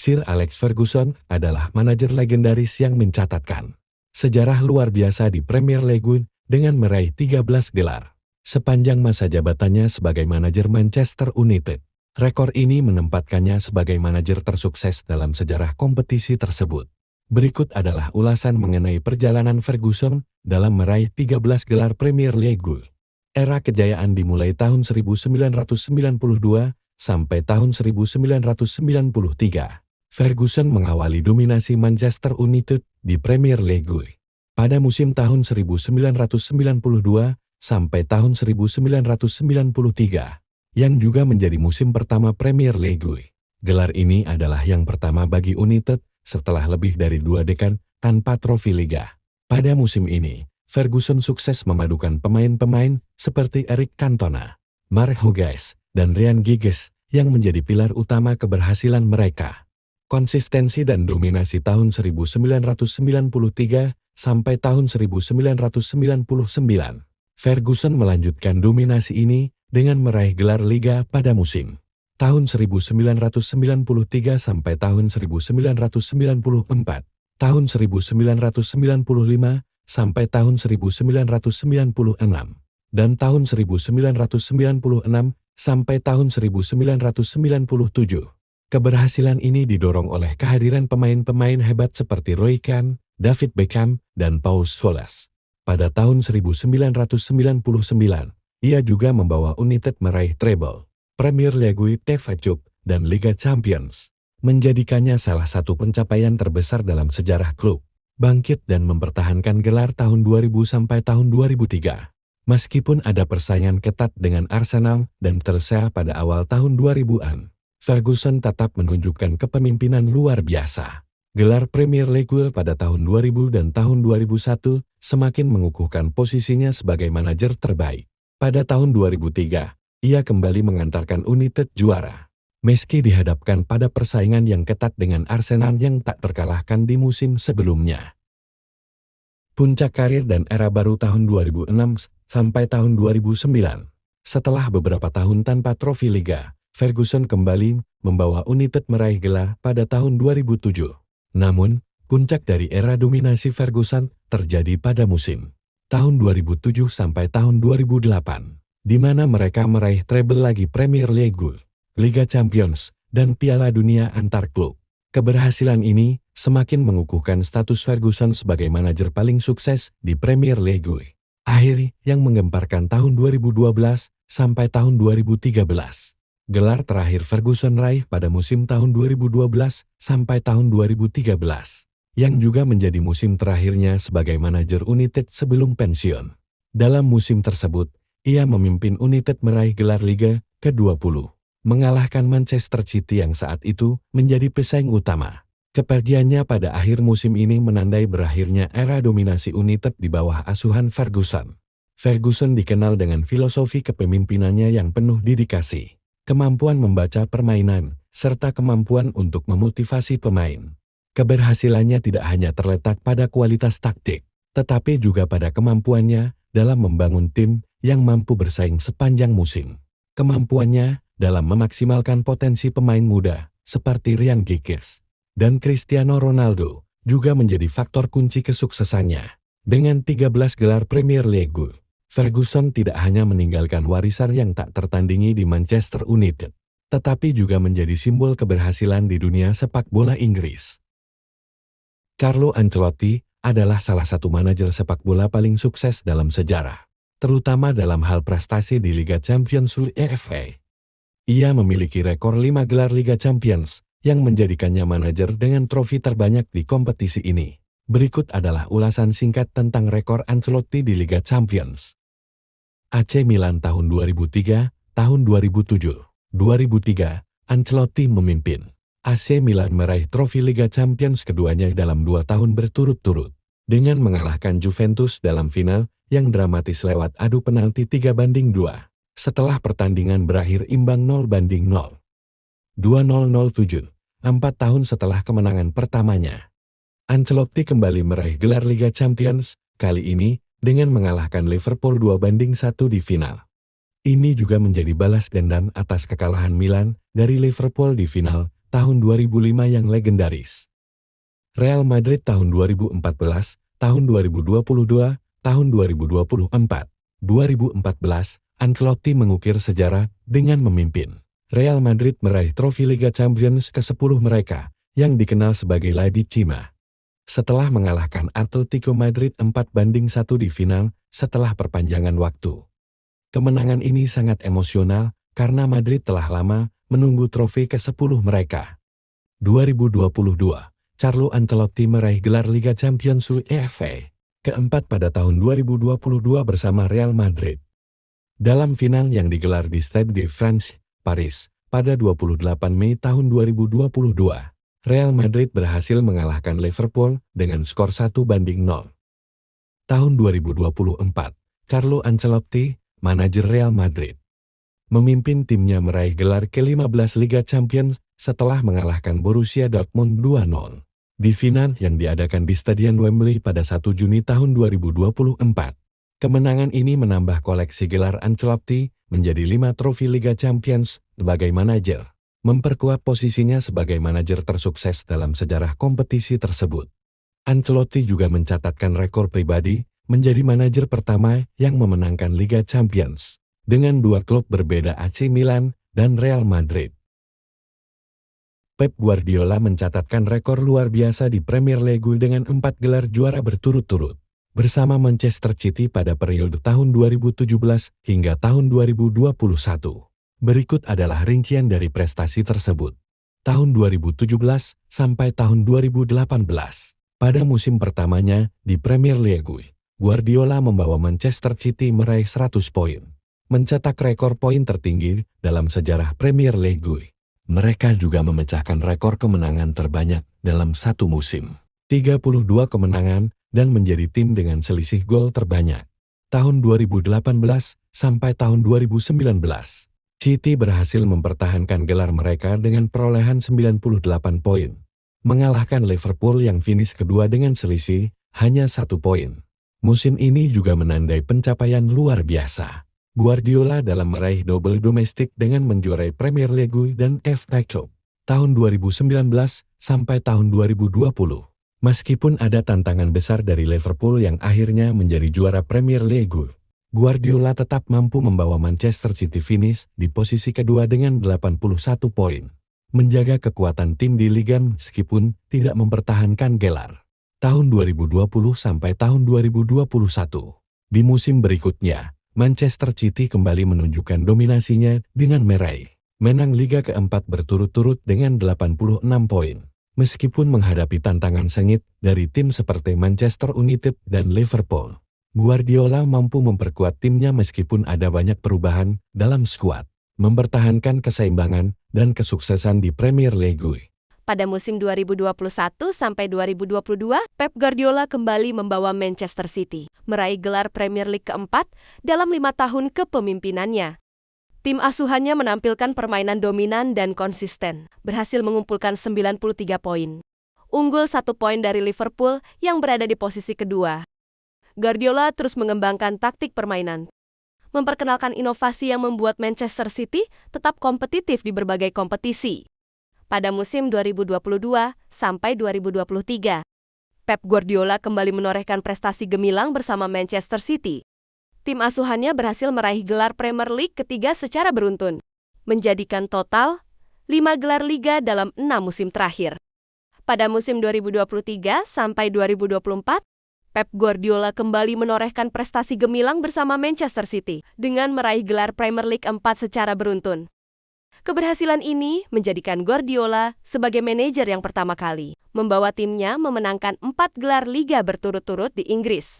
Sir Alex Ferguson adalah manajer legendaris yang mencatatkan sejarah luar biasa di Premier League dengan meraih 13 gelar sepanjang masa jabatannya sebagai manajer Manchester United. Rekor ini menempatkannya sebagai manajer tersukses dalam sejarah kompetisi tersebut. Berikut adalah ulasan mengenai perjalanan Ferguson dalam meraih 13 gelar Premier League. Era kejayaan dimulai tahun 1992 sampai tahun 1993. Ferguson mengawali dominasi Manchester United di Premier League pada musim tahun 1992 sampai tahun 1993, yang juga menjadi musim pertama Premier League. Gelar ini adalah yang pertama bagi United setelah lebih dari 2 dekade tanpa trofi liga. Pada musim ini, Ferguson sukses memadukan pemain-pemain seperti Eric Cantona, Mark Hughes, dan Ryan Giggs yang menjadi pilar utama keberhasilan mereka. Konsistensi dan dominasi tahun 1993 sampai tahun 1999. Ferguson melanjutkan dominasi ini dengan meraih gelar liga pada musim tahun 1993 sampai tahun 1994, tahun 1995 sampai tahun 1996, dan tahun 1996 sampai tahun 1997. Keberhasilan ini didorong oleh kehadiran pemain-pemain hebat seperti Roy Keane, David Beckham, dan Paul Scholes. Pada tahun 1999, ia juga membawa United meraih treble, Premier League, FA Cup, dan Liga Champions, menjadikannya salah satu pencapaian terbesar dalam sejarah klub. Bangkit dan mempertahankan gelar tahun 2000 sampai tahun 2003. Meskipun ada persaingan ketat dengan Arsenal dan Chelsea pada awal tahun 2000-an, Ferguson tetap menunjukkan kepemimpinan luar biasa. Gelar Premier League pada tahun 2000 dan tahun 2001 semakin mengukuhkan posisinya sebagai manajer terbaik. Pada tahun 2003, ia kembali mengantarkan United juara. Meski dihadapkan pada persaingan yang ketat dengan Arsenal yang tak terkalahkan di musim sebelumnya. Puncak karir dan era baru tahun 2006 sampai tahun 2009. Setelah beberapa tahun tanpa trofi liga, Ferguson kembali membawa United meraih gelar pada tahun 2007. Namun, puncak dari era dominasi Ferguson terjadi pada musim tahun 2007 sampai tahun 2008, di mana mereka meraih treble lagi Premier League, Liga Champions, dan Piala Dunia antar klub. Keberhasilan ini semakin mengukuhkan status Ferguson sebagai manajer paling sukses di Premier League. Akhir yang menggemparkan tahun 2012 sampai tahun 2013. Gelar terakhir Ferguson raih pada musim tahun 2012 sampai tahun 2013, yang juga menjadi musim terakhirnya sebagai manajer United sebelum pensiun. Dalam musim tersebut, ia memimpin United meraih gelar Liga ke-20, mengalahkan Manchester City yang saat itu menjadi pesaing utama. Kepergiannya pada akhir musim ini menandai berakhirnya era dominasi United di bawah asuhan Ferguson. Ferguson dikenal dengan filosofi kepemimpinannya yang penuh dedikasi, kemampuan membaca permainan, serta kemampuan untuk memotivasi pemain. Keberhasilannya tidak hanya terletak pada kualitas taktik, tetapi juga pada kemampuannya dalam membangun tim yang mampu bersaing sepanjang musim. Kemampuannya dalam memaksimalkan potensi pemain muda, seperti Ryan Giggs dan Cristiano Ronaldo, juga menjadi faktor kunci kesuksesannya. Dengan 13 gelar Premier League, Ferguson tidak hanya meninggalkan warisan yang tak tertandingi di Manchester United, tetapi juga menjadi simbol keberhasilan di dunia sepak bola Inggris. Carlo Ancelotti adalah salah satu manajer sepak bola paling sukses dalam sejarah, terutama dalam hal prestasi di Liga Champions UEFA. Ia memiliki rekor 5 gelar Liga Champions, yang menjadikannya manajer dengan trofi terbanyak di kompetisi ini. Berikut adalah ulasan singkat tentang rekor Ancelotti di Liga Champions. AC Milan tahun 2003, tahun 2007. 2003, Ancelotti memimpin AC Milan meraih trofi Liga Champions keduanya dalam 2 tahun berturut-turut, dengan mengalahkan Juventus dalam final yang dramatis lewat adu penalti 3-2, setelah pertandingan berakhir imbang 0-0. 2007, 4 tahun setelah kemenangan pertamanya, Ancelotti kembali meraih gelar Liga Champions, kali ini dengan mengalahkan Liverpool 2-1 di final. Ini juga menjadi balas dendam atas kekalahan Milan dari Liverpool di final tahun 2005 yang legendaris. Real Madrid tahun 2014, tahun 2022, tahun 2024. 2014, Ancelotti mengukir sejarah dengan memimpin Real Madrid meraih trofi Liga Champions ke-10 mereka, yang dikenal sebagai La Decima. Setelah mengalahkan Atletico Madrid 4-1 di final setelah perpanjangan waktu. Kemenangan ini sangat emosional karena Madrid telah lama menunggu trofi ke-10 mereka. 2022, Carlo Ancelotti meraih gelar Liga Champions UEFA keempat pada tahun 2022 bersama Real Madrid. Dalam final yang digelar di Stade de France, Paris, pada 28 Mei tahun 2022, Real Madrid berhasil mengalahkan Liverpool dengan skor 1-0. Tahun 2024, Carlo Ancelotti, manajer Real Madrid, memimpin timnya meraih gelar ke-15 Liga Champions setelah mengalahkan Borussia Dortmund 2-0 di final yang diadakan di Stadion Wembley pada 1 Juni tahun 2024. Kemenangan ini menambah koleksi gelar Ancelotti menjadi 5 trofi Liga Champions sebagai manajer, memperkuat posisinya sebagai manajer tersukses dalam sejarah kompetisi tersebut. Ancelotti juga mencatatkan rekor pribadi menjadi manajer pertama yang memenangkan Liga Champions dengan 2 klub berbeda, AC Milan dan Real Madrid. Pep Guardiola mencatatkan rekor luar biasa di Premier League dengan 4 gelar juara berturut-turut bersama Manchester City pada periode tahun 2017 hingga tahun 2021. Berikut adalah rincian dari prestasi tersebut. Tahun 2017 sampai tahun 2018. Pada musim pertamanya di Premier League, Guardiola membawa Manchester City meraih 100 poin, mencetak rekor poin tertinggi dalam sejarah Premier League. Mereka juga memecahkan rekor kemenangan terbanyak dalam satu musim, 32 kemenangan, dan menjadi tim dengan selisih gol terbanyak. Tahun 2018 sampai tahun 2019, City berhasil mempertahankan gelar mereka dengan perolehan 98 poin, mengalahkan Liverpool yang finish kedua dengan selisih hanya 1 poin. Musim ini juga menandai pencapaian luar biasa Guardiola dalam meraih double domestik dengan menjuarai Premier League dan FA Cup tahun 2019 sampai tahun 2020. Meskipun ada tantangan besar dari Liverpool yang akhirnya menjadi juara Premier League, Guardiola tetap mampu membawa Manchester City finish di posisi kedua dengan 81 poin, menjaga kekuatan tim di liga meskipun tidak mempertahankan gelar. Tahun 2020 sampai tahun 2021. Di musim berikutnya, Manchester City kembali menunjukkan dominasinya dengan menang Liga keempat berturut-turut dengan 86 poin. Meskipun menghadapi tantangan sengit dari tim seperti Manchester United dan Liverpool, Guardiola mampu memperkuat timnya meskipun ada banyak perubahan dalam skuad, mempertahankan keseimbangan dan kesuksesan di Premier League. Pada musim 2021 sampai 2022, Pep Guardiola kembali membawa Manchester City meraih gelar Premier League keempat dalam 5 tahun kepemimpinannya. Tim asuhannya menampilkan permainan dominan dan konsisten, berhasil mengumpulkan 93 poin. Unggul 1 poin dari Liverpool yang berada di posisi kedua. Guardiola terus mengembangkan taktik permainan, memperkenalkan inovasi yang membuat Manchester City tetap kompetitif di berbagai kompetisi. Pada musim 2022 sampai 2023, Pep Guardiola kembali menorehkan prestasi gemilang bersama Manchester City. Tim asuhannya berhasil meraih gelar Premier League ketiga secara beruntun, menjadikan total 5 gelar liga dalam 6 musim terakhir. Pada musim 2023 sampai 2024, Pep Guardiola kembali menorehkan prestasi gemilang bersama Manchester City dengan meraih gelar Premier League 4 secara beruntun. Keberhasilan ini menjadikan Guardiola sebagai manajer yang pertama kali membawa timnya memenangkan 4 gelar liga berturut-turut di Inggris.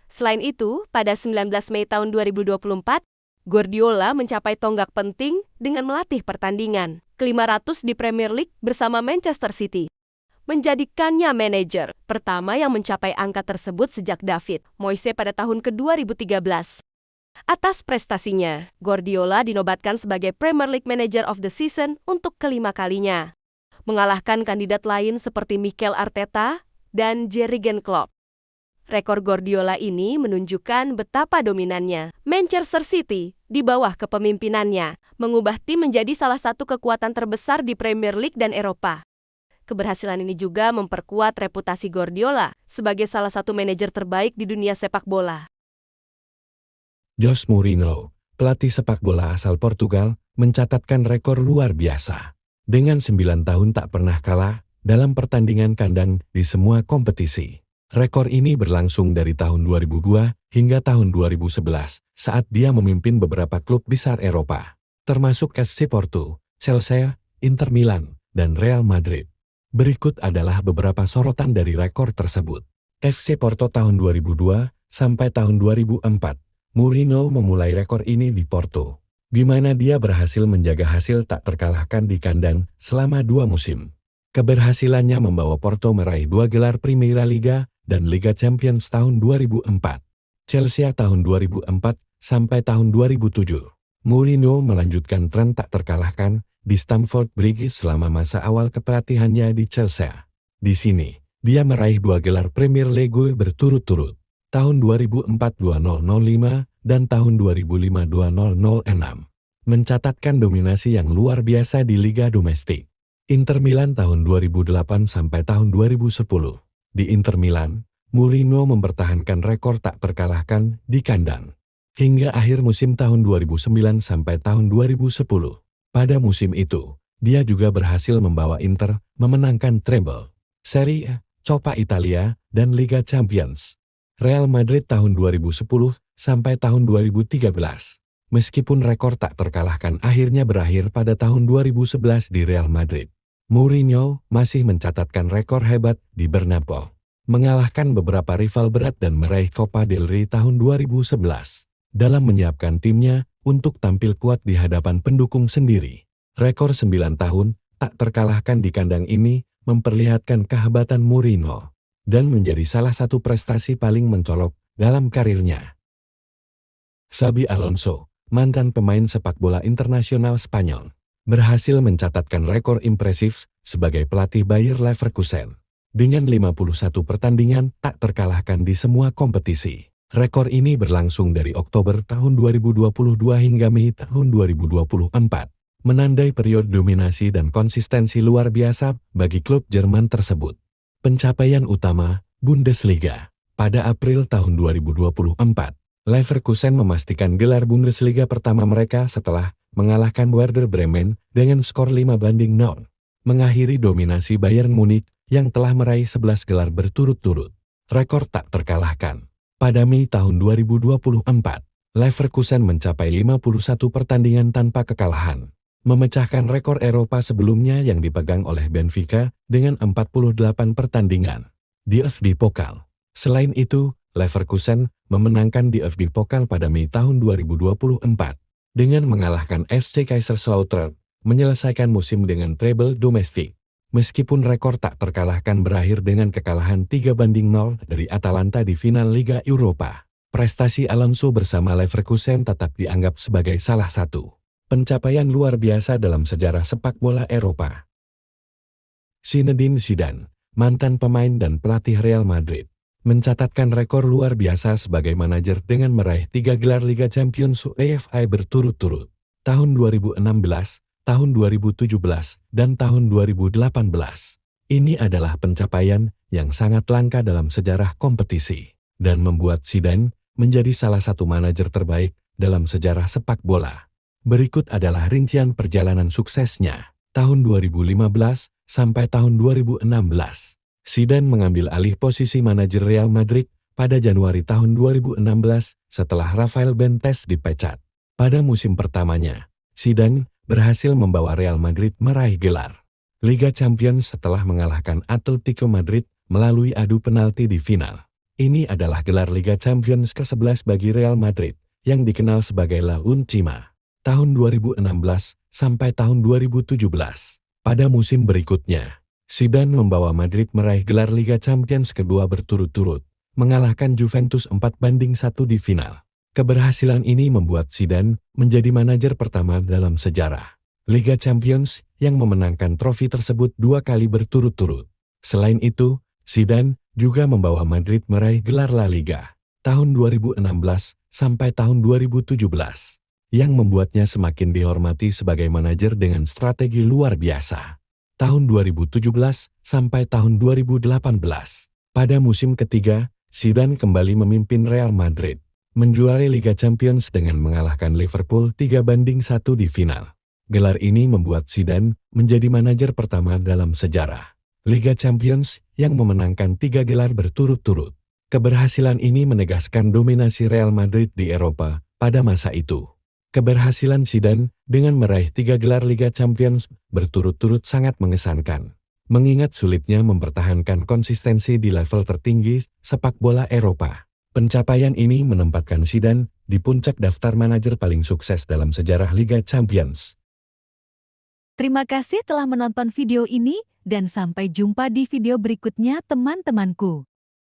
Selain itu, pada 19 Mei tahun 2024, Guardiola mencapai tonggak penting dengan melatih pertandingan ke-500 di Premier League bersama Manchester City, menjadikannya manajer pertama yang mencapai angka tersebut sejak David Moyes pada tahun ke-2013. Atas prestasinya, Guardiola dinobatkan sebagai Premier League Manager of the Season untuk kelima kalinya, mengalahkan kandidat lain seperti Mikel Arteta dan Jurgen Klopp. Rekor Guardiola ini menunjukkan betapa dominannya Manchester City di bawah kepemimpinannya, mengubah tim menjadi salah satu kekuatan terbesar di Premier League dan Eropa. Keberhasilan ini juga memperkuat reputasi Guardiola sebagai salah satu manajer terbaik di dunia sepak bola. Jose Mourinho, pelatih sepak bola asal Portugal, mencatatkan rekor luar biasa. Dengan 9 tahun tak pernah kalah dalam pertandingan kandang di semua kompetisi. Rekor ini berlangsung dari tahun 2002 hingga tahun 2011 saat dia memimpin beberapa klub besar Eropa, termasuk FC Porto, Chelsea, Inter Milan, dan Real Madrid. Berikut adalah beberapa sorotan dari rekor tersebut. FC Porto tahun 2002 sampai tahun 2004, Mourinho memulai rekor ini di Porto, di mana dia berhasil menjaga hasil tak terkalahkan di kandang selama 2 musim. Keberhasilannya membawa Porto meraih 2 gelar Primeira Liga dan Liga Champions tahun 2004. Chelsea tahun 2004 sampai tahun 2007. Mourinho melanjutkan tren tak terkalahkan di Stamford Bridge selama masa awal kepelatihannya di Chelsea. Di sini, dia meraih 2 gelar Premier League berturut-turut, tahun 2004-2005 dan tahun 2005-2006. Mencatatkan dominasi yang luar biasa di Liga Domestik. Inter Milan tahun 2008 sampai tahun 2010. Di Inter Milan, Mourinho mempertahankan rekor tak terkalahkan di kandang hingga akhir musim tahun 2009 sampai tahun 2010. Pada musim itu, dia juga berhasil membawa Inter memenangkan treble, Serie A, Coppa Italia, dan Liga Champions. Real Madrid tahun 2010 sampai tahun 2013. Meskipun rekor tak terkalahkan akhirnya berakhir pada tahun 2011 di Real Madrid, Mourinho masih mencatatkan rekor hebat di Bernabeu, mengalahkan beberapa rival berat dan meraih Copa del Rey tahun 2011 dalam menyiapkan timnya untuk tampil kuat di hadapan pendukung sendiri. Rekor 9 tahun tak terkalahkan di kandang ini memperlihatkan kehebatan Mourinho dan menjadi salah satu prestasi paling mencolok dalam karirnya. Xabi Alonso, mantan pemain sepak bola internasional Spanyol, berhasil mencatatkan rekor impresif sebagai pelatih Bayer Leverkusen. Dengan 51 pertandingan tak terkalahkan di semua kompetisi. Rekor ini berlangsung dari Oktober tahun 2022 hingga Mei tahun 2024. Menandai periode dominasi dan konsistensi luar biasa bagi klub Jerman tersebut. Pencapaian utama, Bundesliga. Pada April tahun 2024, Leverkusen memastikan gelar Bundesliga pertama mereka setelah mengalahkan Werder Bremen dengan skor 5-0, mengakhiri dominasi Bayern Munich yang telah meraih 11 gelar berturut-turut. Rekor tak terkalahkan. Pada Mei tahun 2024, Leverkusen mencapai 51 pertandingan tanpa kekalahan, memecahkan rekor Eropa sebelumnya yang dipegang oleh Benfica dengan 48 pertandingan di FB Pokal. Selain itu, Leverkusen memenangkan di FB Pokal pada Mei tahun 2024 dengan mengalahkan FC Kaiserslautern, menyelesaikan musim dengan treble domestik. Meskipun rekor tak terkalahkan berakhir dengan kekalahan 3-0 dari Atalanta di final Liga Eropa, prestasi Alonso bersama Leverkusen tetap dianggap sebagai salah satu pencapaian luar biasa dalam sejarah sepak bola Eropa. Zinedine Zidane, mantan pemain dan pelatih Real Madrid, mencatatkan rekor luar biasa sebagai manajer dengan meraih 3 gelar Liga Champions UEFA berturut-turut, tahun 2016, tahun 2017, dan tahun 2018. Ini adalah pencapaian yang sangat langka dalam sejarah kompetisi, dan membuat Zidane menjadi salah satu manajer terbaik dalam sejarah sepak bola. Berikut adalah rincian perjalanan suksesnya, tahun 2015 sampai tahun 2016. Zidane mengambil alih posisi manajer Real Madrid pada Januari tahun 2016 setelah Rafael Benitez dipecat. Pada musim pertamanya, Zidane berhasil membawa Real Madrid meraih gelar Liga Champions setelah mengalahkan Atletico Madrid melalui adu penalti di final. Ini adalah gelar Liga Champions ke-11 bagi Real Madrid yang dikenal sebagai La Última, tahun 2016 sampai tahun 2017. Pada musim berikutnya, Zidane membawa Madrid meraih gelar Liga Champions kedua berturut-turut, mengalahkan Juventus 4-1 di final. Keberhasilan ini membuat Zidane menjadi manajer pertama dalam sejarah Liga Champions yang memenangkan trofi tersebut 2 kali berturut-turut. Selain itu, Zidane juga membawa Madrid meraih gelar La Liga tahun 2016 sampai tahun 2017, yang membuatnya semakin dihormati sebagai manajer dengan strategi luar biasa. Tahun 2017 sampai tahun 2018, pada musim ketiga, Zidane kembali memimpin Real Madrid, menjuarai Liga Champions dengan mengalahkan Liverpool 3-1 di final. Gelar ini membuat Zidane menjadi manajer pertama dalam sejarah Liga Champions yang memenangkan 3 gelar berturut-turut. Keberhasilan ini menegaskan dominasi Real Madrid di Eropa pada masa itu. Keberhasilan Zidane dengan meraih 3 gelar Liga Champions berturut-turut sangat mengesankan, mengingat sulitnya mempertahankan konsistensi di level tertinggi sepak bola Eropa. Pencapaian ini menempatkan Zidane di puncak daftar manajer paling sukses dalam sejarah Liga Champions. Terima kasih telah menonton video ini, dan sampai jumpa di video berikutnya teman-temanku.